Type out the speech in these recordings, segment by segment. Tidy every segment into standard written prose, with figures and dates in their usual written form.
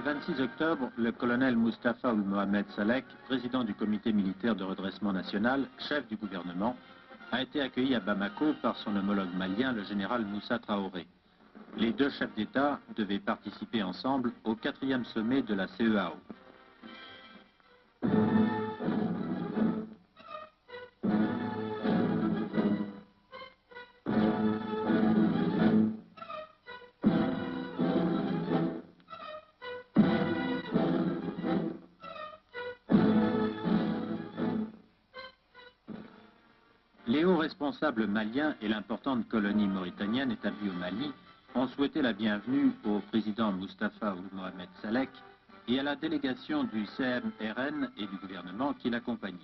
26 octobre, le colonel Mustafa Ould Mohamed Salek, président du comité militaire de redressement national, chef du gouvernement, a été accueilli à Bamako par son homologue malien, le général Moussa Traoré. Les deux chefs d'État devaient participer ensemble au 4e sommet de la CEAO. Les hauts responsables maliens et l'importante colonie mauritanienne établie au Mali ont souhaité la bienvenue au président Mustafa Ould Mohamed Salek et à la délégation du CMRN et du gouvernement qui l'accompagnait.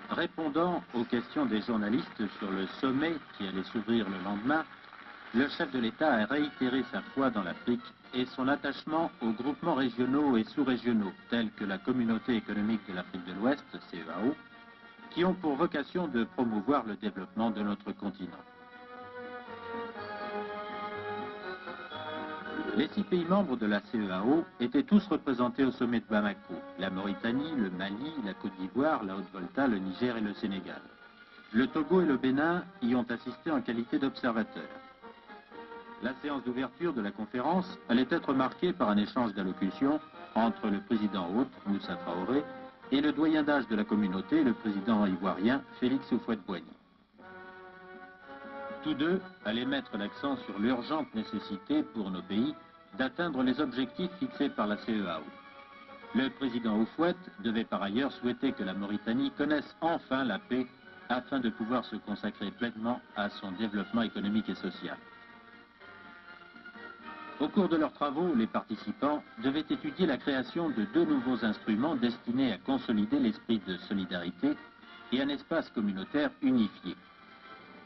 Répondant aux questions des journalistes sur le sommet qui allait s'ouvrir le lendemain, le chef de l'État a réitéré sa foi dans l'Afrique et son attachement aux groupements régionaux et sous-régionaux, tels que la Communauté économique de l'Afrique de l'Ouest, CEAO, qui ont pour vocation de promouvoir le développement de notre continent. Les 6 pays membres de la CEAO étaient tous représentés au sommet de Bamako: la Mauritanie, le Mali, la Côte d'Ivoire, la Haute-Volta, le Niger et le Sénégal. Le Togo et le Bénin y ont assisté en qualité d'observateurs. La séance d'ouverture de la conférence allait être marquée par un échange d'allocutions entre le président hôte, Moussa Traoré, et le doyen d'âge de la communauté, le président ivoirien, Félix Houphouët-Boigny. Tous deux allaient mettre l'accent sur l'urgente nécessité pour nos pays d'atteindre les objectifs fixés par la CEAO. Le président Houphouët devait par ailleurs souhaiter que la Mauritanie connaisse enfin la paix afin de pouvoir se consacrer pleinement à son développement économique et social. Au cours de leurs travaux, les participants devaient étudier la création de 2 nouveaux instruments destinés à consolider l'esprit de solidarité et un espace communautaire unifié.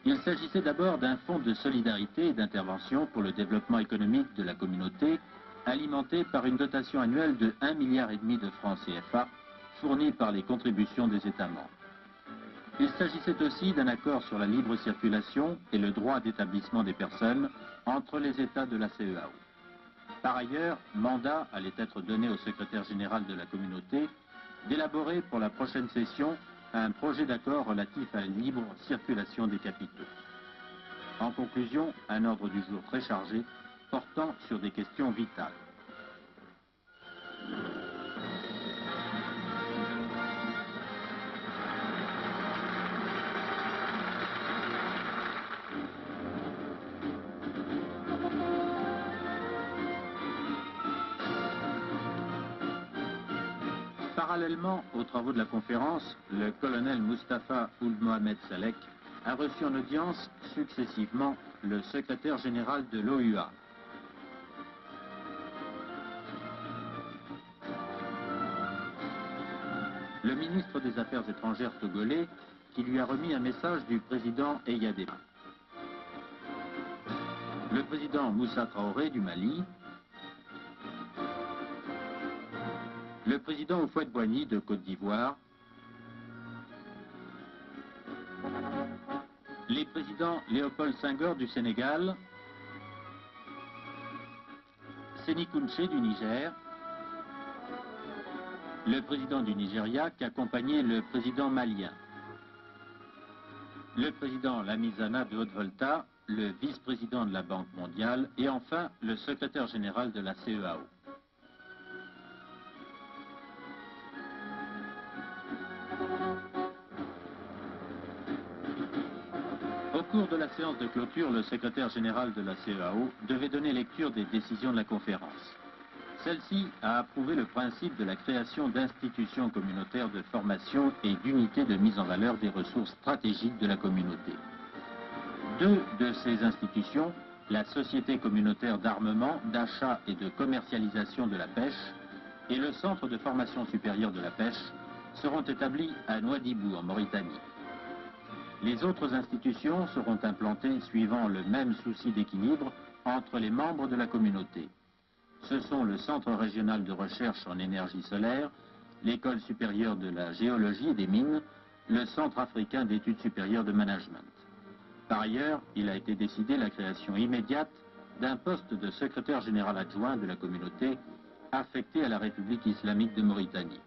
Il s'agissait d'abord d'un fonds de solidarité et d'intervention pour le développement économique de la communauté, alimenté par une dotation annuelle de 1,5 milliard de francs CFA, fournie par les contributions des États membres. Il s'agissait aussi d'un accord sur la libre circulation et le droit d'établissement des personnes entre les États de la CEAO. Par ailleurs, mandat allait être donné au secrétaire général de la communauté d'élaborer pour la prochaine session un projet d'accord relatif à la libre circulation des capitaux. En conclusion, un ordre du jour très chargé portant sur des questions vitales. Parallèlement aux travaux de la conférence, le colonel Mustafa Ould Mohamed Salek a reçu en audience successivement le secrétaire général de l'OUA, le ministre des Affaires étrangères togolais, qui lui a remis un message du président Eyadema, le président Moussa Traoré du Mali, le président Houphouët-Boigny de Côte d'Ivoire, les présidents Léopold Senghor du Sénégal, Séni Kountché du Niger, le président du Nigeria qui accompagnait le président malien, le président Lamizana de Haute-Volta, le vice-président de la Banque mondiale et enfin le secrétaire général de la CEAO. Au cours de la séance de clôture, le secrétaire général de la CEAO devait donner lecture des décisions de la conférence. Celle-ci a approuvé le principe de la création d'institutions communautaires de formation et d'unités de mise en valeur des ressources stratégiques de la communauté. 2 de ces institutions, la Société communautaire d'armement, d'achat et de commercialisation de la pêche et le Centre de formation supérieure de la pêche, seront établies à Nouadhibou en Mauritanie. Les autres institutions seront implantées suivant le même souci d'équilibre entre les membres de la communauté. Ce sont le Centre régional de recherche en énergie solaire, l'École supérieure de la géologie et des mines, le Centre africain d'études supérieures de management. Par ailleurs, il a été décidé la création immédiate d'un poste de secrétaire général adjoint de la communauté affecté à la République islamique de Mauritanie.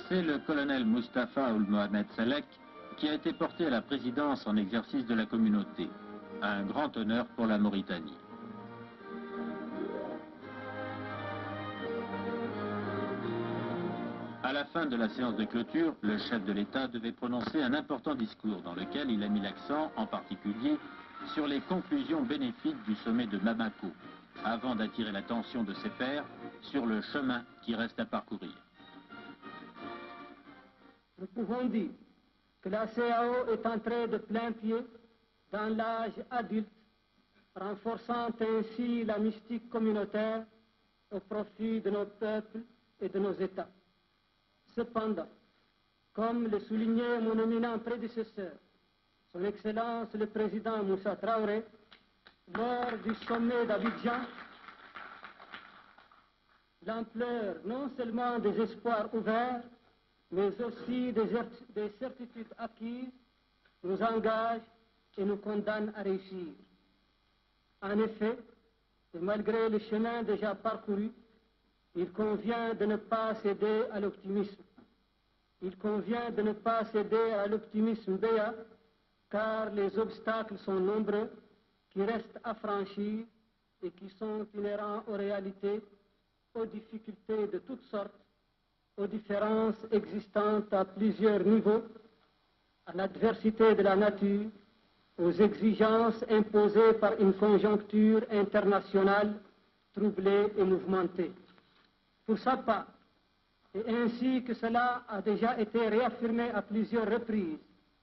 C'est le colonel Mustafa Ould Mohamed Salek qui a été porté à la présidence en exercice de la communauté, un grand honneur pour la Mauritanie. À la fin de la séance de clôture, le chef de l'État devait prononcer un important discours dans lequel il a mis l'accent, en particulier, sur les conclusions bénéfiques du sommet de Bamako, avant d'attirer l'attention de ses pairs sur le chemin qui reste à parcourir. Nous pouvons dire que la CAO est entrée de plein pied dans l'âge adulte, renforçant ainsi la mystique communautaire au profit de nos peuples et de nos États. Cependant, comme le soulignait mon éminent prédécesseur, son Excellence le Président Moussa Traoré, lors du sommet d'Abidjan, l'ampleur non seulement des espoirs ouverts, mais aussi des certitudes acquises, nous engage et nous condamne à réussir. En effet, et malgré le chemin déjà parcouru, il convient de ne pas céder à l'optimisme. Il convient de ne pas céder à l'optimisme béat, car les obstacles sont nombreux, qui restent à franchir et qui sont inhérents aux réalités, aux difficultés de toutes sortes, aux différences existantes à plusieurs niveaux, à l'adversité de la nature, aux exigences imposées par une conjoncture internationale troublée et mouvementée. Pour sa part, et ainsi que cela a déjà été réaffirmé à plusieurs reprises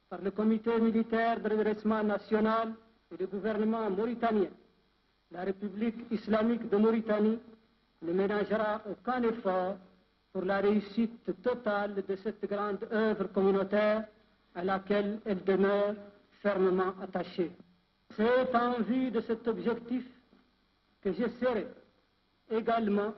par le Comité militaire de redressement national et le gouvernement mauritanien, la République islamique de Mauritanie ne ménagera aucun effort pour la réussite totale de cette grande œuvre communautaire à laquelle elle demeure fermement attachée. C'est en vue de cet objectif que j'essaierai également